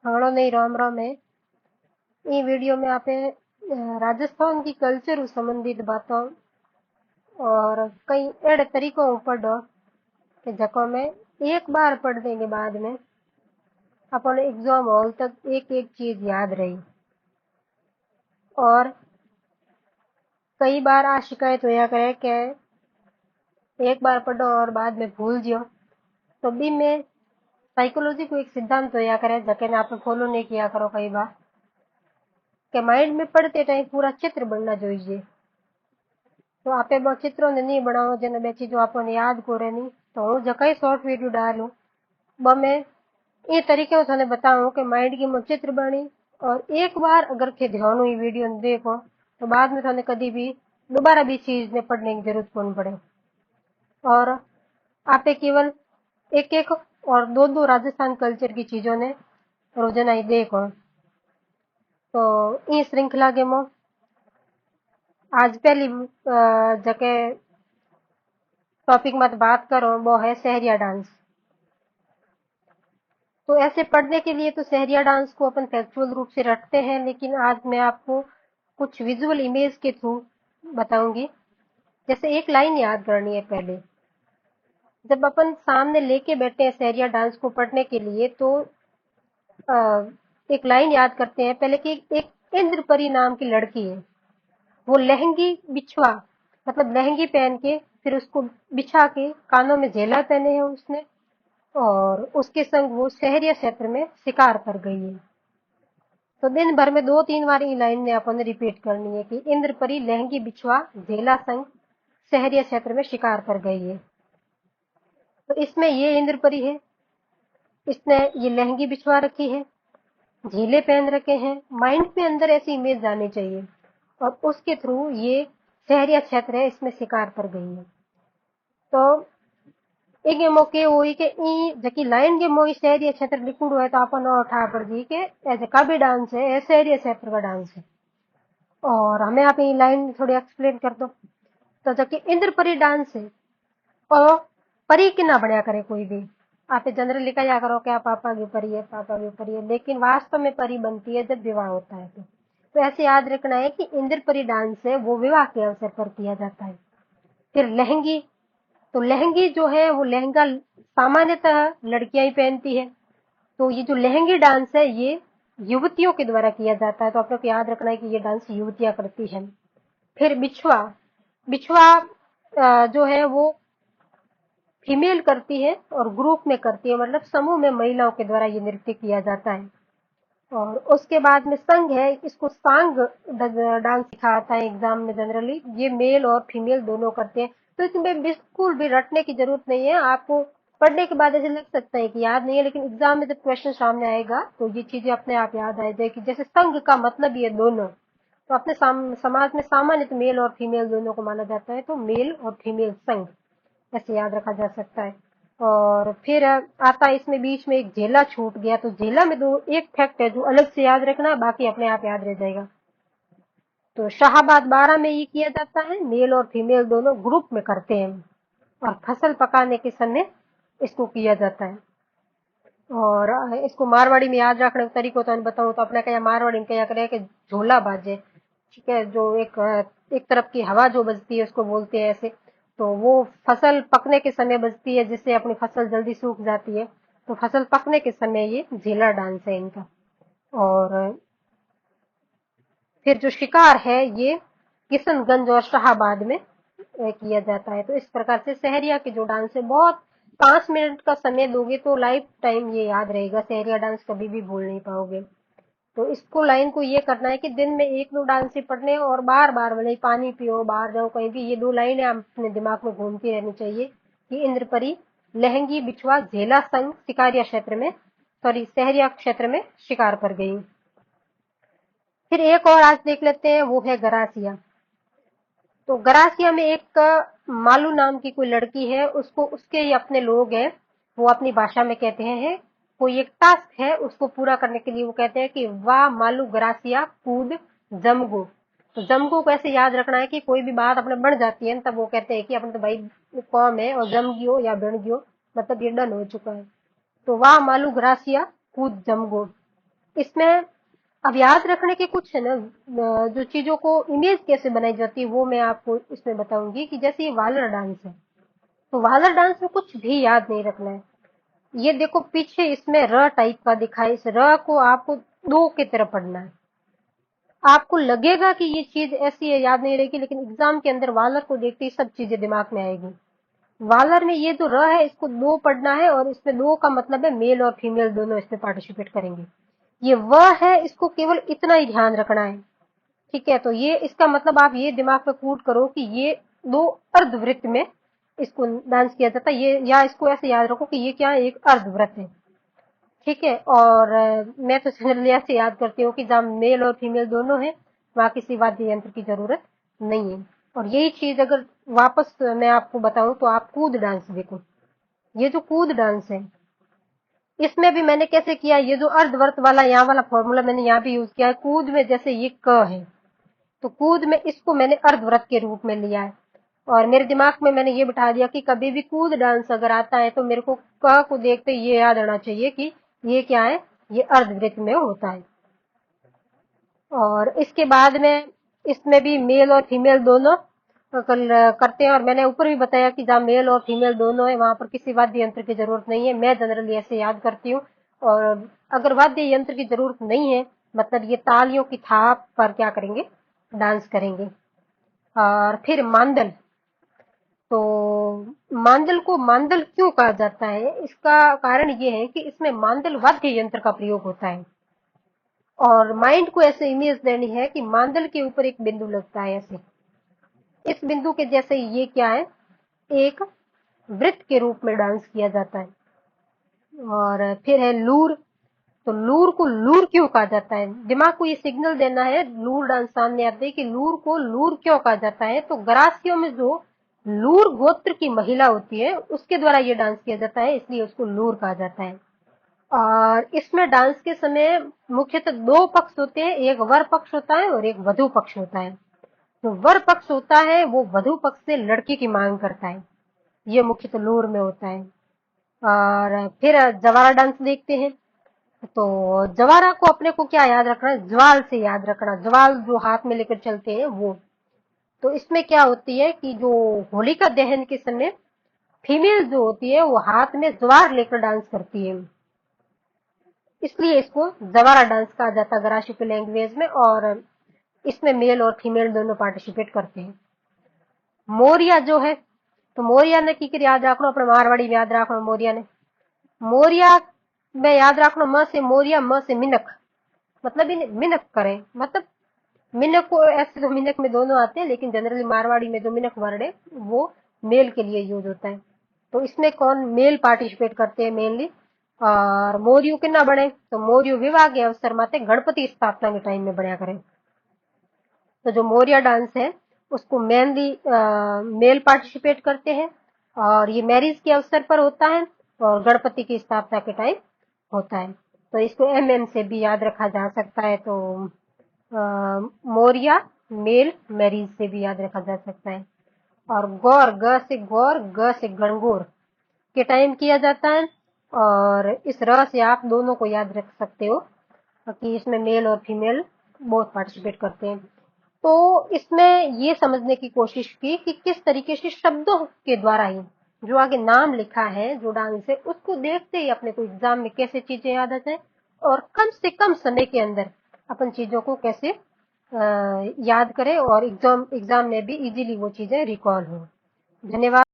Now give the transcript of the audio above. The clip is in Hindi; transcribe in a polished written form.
हाँ नहीं राम राम है। ई वीडियो में आपे राजस्थान की कल्चर संबंधित बातों और कई अड़े तरीकों पढ़ो कि जको में एक बार पढ़ने के बाद में अपन एग्जाम हॉल तक एक एक चीज याद रही। और कई बार आ शिकायत होया करे कि एक बार पढ़ो और बाद में भूल जियो। तो भी में साइकोलॉजी को एक सिद्धांत होया करे जके ने आप फॉलो नहीं किया करो कई बार कि माइंड में पढ़ते टाइम पूरा चित्र बनना चाहिए। तो आपे वो चित्रों ने नहीं बनाओ जने बे चीजों आपने याद करे नहीं। तो हूँ जकई शॉर्ट वीडियो डालू ब मैं ये तरीके से थाने बताऊं कि माइंड की मैं चित्र बनी। और एक बार अगर थे ध्यान हुई वीडियो ने देखो तो बाद में थाने कभी भी दोबारा भी चीज ने पढ़ने की जरूरत कौन पड़े। और आपे केवल एक एक और दो दो राजस्थान कल्चर की चीजों ने रोजाना ही देखो। तो इस श्रृंखला के मो आज पहली जगह टॉपिक मत बात करो वो है सहरिया डांस। तो ऐसे पढ़ने के लिए तो सहरिया डांस को अपन फैक्चुअल रूप से रटते हैं, लेकिन आज मैं आपको कुछ विजुअल इमेज के थ्रू बताऊंगी। जैसे एक लाइन याद करनी है पहले। जब अपन सामने लेके बैठे हैं सहरिया डांस को पढ़ने के लिए तो अ, एक लाइन याद करते हैं पहले कि एक इंद्रपरी नाम की लड़की है। वो लहंगी बिछवा मतलब लहंगी पहन के फिर उसको बिछा के कानों में झेला पहने हैं उसने। और उसके संग वो शहरिया क्षेत्र में शिकार कर गई है। तो दिन भर में दो तीन बार ये लाइन ने अपन ने रिपीट करनी है कि इंद्र परी लहंगी बिछवा झेला संग शहरिया क्षेत्र में शिकार कर गई है। तो इसमें ये इंद्र परी है, इसने ये लहंगी बिछवा रखी है, झीले पहन रखे हैं। माइंड में अंदर ऐसी इमेज जानी चाहिए और उसके थ्रू ये शहरिया क्षेत्र है इसमें शिकार कर गई है। तो एक मौके हुई के ई जकी लाइन के मोई शहरी क्षेत्र लिखुड़ो है तो अपन उठा पड़ जी के ऐसे का भी डांस है शहरी क्षेत्र का डांस है। और हमें आप ये लाइन थोड़ी एक्सप्लेन कर दो। तो जबकि इंद्रपरी डांस है और परी की ना बढ़िया करे कोई भी। आप जनरली कहा करो क्या पापा की परी है पापा की परी है, लेकिन वास्तव में परी बनती है जब विवाह होता है। तो ऐसे याद रखना है कि इंद्रपरी डांस है वो विवाह के अवसर पर किया जाता है। फिर लहंगी, तो लहंगी जो है वो लहंगा सामान्यतः लड़कियां ही पहनती है। तो ये जो लहंगी डांस है ये युवतियों के द्वारा किया जाता है। तो आप लोग को याद रखना है कि ये डांस युवतियां करती हैं। फिर बिछुआ, बिछुआ जो है वो फीमेल करती है और ग्रुप में करती है, मतलब समूह में महिलाओं के द्वारा ये नृत्य किया जाता है। और उसके बाद में संघ है, इसको सांग डांस सिखाता है एग्जाम में जनरली। ये मेल और फीमेल दोनों करते हैं। तो इसमें बिल्कुल भी रटने की जरूरत नहीं है। आपको पढ़ने के बाद ऐसे लग सकता है कि याद नहीं है, लेकिन एग्जाम में जब क्वेश्चन सामने आएगा तो ये चीजें अपने आप याद आ जाएगी। जैसे संघ का मतलब ये दोनों। तो अपने समाज में सामान्य तो मेल और फीमेल दोनों को माना जाता है, तो मेल और फीमेल संघ ऐसे याद रखा जा सकता है। और फिर आता है इसमें बीच में एक झेला छूट गया। तो झेला में दो एक फैक्ट है जो अलग से याद रखना, बाकी अपने आप याद रह जाएगा। तो शाहाबाद 12 में ये किया जाता है, मेल और फीमेल दोनों ग्रुप में करते हैं। और फसल पकाने के समय इसको किया जाता है। और इसको मारवाड़ी में याद रखने का तरीको तो बताऊं तो अपने क्या मारवाड़ी में क्या करे कि झोला बाजे। ठीक है, जो एक तरफ की हवा जो बजती है उसको बोलते हैं ऐसे। तो वो फसल पकने के समय बजती है जिससे अपनी फसल जल्दी सूख जाती है। तो फसल पकने के समय ये झीला डांस है इनका। और फिर जो शिकार है ये किशनगंज और शाहाबाद में किया जाता है। तो इस प्रकार से सहरिया के जो डांस है बहुत 5 मिनट का समय दोगे तो लाइफ टाइम ये याद रहेगा। सहरिया डांस कभी भी भूल नहीं पाओगे। तो इसको लाइन को ये करना है कि दिन में एक दो डांस ही पढ़ने और बार बार भले पानी पियो बाहर जाओ कहीं भी ये दो लाइनें अपने दिमाग में घूमती रहनी चाहिए कि इंद्रपरी लहंगी बिछुआ झेला संग शिकारिया क्षेत्र में सॉरी सहरिया क्षेत्र में शिकार कर गई। फिर एक और आज देख लेते हैं, वो है गरासिया। तो गरासिया में एक मालू नाम की कोई लड़की है, उसको उसके ही अपने लोग हैं, वो अपनी भाषा में कहते हैं कोई एक टास्क है उसको पूरा करने के लिए वो कहते हैं कि वाह मालू गरासिया कूद जमगो। तो जमगो को ऐसे याद रखना है कि कोई भी बात अपने बन जाती है तब वो कहते हैं कि अपने तो भाई कौम है और जम गयो या बन गयो, मतलब ये डन हो चुका है। तो वाह मालू गरासिया कूद जमगो। इसमें अब याद रखने के कुछ है ना, जो चीजों को इमेज कैसे बनाई जाती है वो मैं आपको इसमें बताऊंगी। कि जैसे ये वालर डांस है, तो वालर डांस में कुछ भी याद नहीं रखना है। ये देखो पीछे इसमें र टाइप का दिखा है, इस र को आपको दो की तरह पढ़ना है। आपको लगेगा कि ये चीज ऐसी है, याद नहीं रहेगी, लेकिन एग्जाम के अंदर वालर को देखते ही सब चीजें दिमाग में आएगी। वालर में ये जो र है इसको दो पढ़ना है, और इसमें दो का मतलब है मेल और फीमेल दोनों इसमें पार्टिसिपेट करेंगे। ये व है, इसको केवल इतना ही ध्यान रखना है। ठीक है, तो ये इसका मतलब आप ये दिमाग में कूट करो कि ये दो अर्धवृत्त में इसको डांस किया जाता है। ये या इसको ऐसे याद रखो कि ये क्या है, एक अर्धवृत्त है। ठीक है, और मैं तो जनरली ऐसे याद करती हूँ कि जहाँ मेल और फीमेल दोनों है वहाँ किसी वाद्य यंत्र की जरूरत नहीं है। और यही चीज अगर वापस मैं आपको बताऊं तो आप कूद डांस देखो। ये जो कूद डांस है इसमें भी मैंने कैसे किया, ये जो अर्धवर्त वाला यहाँ वाला फॉर्मूला मैंने यहाँ भी यूज किया है। कूद में जैसे ये क है, तो कूद में इसको मैंने अर्धव्रत के रूप में लिया है, और मेरे दिमाग में मैंने ये बिठा दिया कि कभी भी कूद डांस अगर आता है तो मेरे को क को देखते ये याद आना चाहिए कि ये क्या है, ये अर्धवृत्त में होता है। और इसके बाद में इसमें भी मेल और फीमेल दोनों करते हैं। और मैंने ऊपर भी बताया कि जहाँ मेल और फीमेल दोनों है वहां पर किसी वाद्य यंत्र की जरूरत नहीं है। मैं जनरली ऐसे याद करती हूँ। और अगर वाद्य यंत्र की जरूरत नहीं है, मतलब ये तालियों की थाप पर क्या करेंगे, डांस करेंगे। और फिर मांदल, तो मांदल को मांदल क्यों कहा जाता है, इसका कारण ये है कि इसमें मांदल वाद्य यंत्र का प्रयोग होता है। और माइंड को ऐसे इमेज देनी है कि मांदल के ऊपर एक बिंदु लगता है ऐसे, इस बिंदु के जैसे ये क्या है, एक वृत्त के रूप में डांस किया जाता है। और फिर है लूर, तो लूर को लूर क्यों कहा जाता है, दिमाग को ये सिग्नल देना है लूर डांस सामने आते हैं कि लूर को लूर क्यों कहा जाता है। तो गरासियों में जो लूर गोत्र की महिला होती है उसके द्वारा ये डांस किया जाता है, इसलिए उसको लूर कहा जाता है। और इसमें डांस के समय मुख्यतः दो पक्ष होते हैं, एक वर पक्ष होता है और एक वधु पक्ष होता है। जो वर पक्ष होता है वो वधु पक्ष से लड़की की मांग करता है, ये मुख्यतः लूर में होता है। और फिर जवारा डांस देखते हैं। तो जवारा को अपने को क्या याद रखना है, ज्वाल से याद रखना, ज्वाल जो हाथ में लेकर चलते हैं वो। तो इसमें क्या होती है कि जो होलिका दहन के समय फीमेल जो होती है वो हाथ में ज्वार लेकर डांस करती है, इसलिए इसको जवारा डांस कहा जाता है गरासी की लैंग्वेज में। और इसमें मेल और फीमेल दोनों पार्टिसिपेट करते हैं। मोरिया जो है, तो मोरिया ने की याद रखना, अपने मारवाड़ी में याद रखना। मोरिया ने, मोरिया में याद रखना म से मोरिया, म से मिनक, मतलब मिनक करें, मतलब मिनक को ऐसे तो मिनक में दोनों आते हैं, लेकिन जनरली मारवाड़ी में जो मिनक वर्ड है वो मेल के लिए यूज होता है। तो इसमें कौन मेल पार्टिसिपेट करते हैं मेनली। और मोरियो कितना बने, तो मोरियो विवाह के अवसर माते गणपति स्थापना के टाइम में बढ़िया करें। तो जो मोरिया डांस है उसको मेनली मेल पार्टिसिपेट करते हैं, और ये मैरिज के अवसर पर होता है और गणपति की स्थापना के टाइम होता है। तो इसको एमएम से भी याद रखा जा सकता है। तो मोरिया मेल मैरिज से भी याद रखा जा सकता है। और गौर, ग से गौर, ग से गणगौर के टाइम किया जाता है। और इस र से आप दोनों को याद रख सकते हो कि इसमें मेल और फीमेल बोथ पार्टिसिपेट करते हैं। तो इसमें ये समझने की कोशिश की कि किस तरीके से शब्दों के द्वारा ही जो आगे नाम लिखा है, जो डांस है, उसको देखते ही अपने को एग्जाम में कैसे चीजें याद आ जाए, और कम से कम समय के अंदर अपन चीजों को कैसे याद करें, और एग्जाम में भी इजीली वो चीजें रिकॉल हो। धन्यवाद।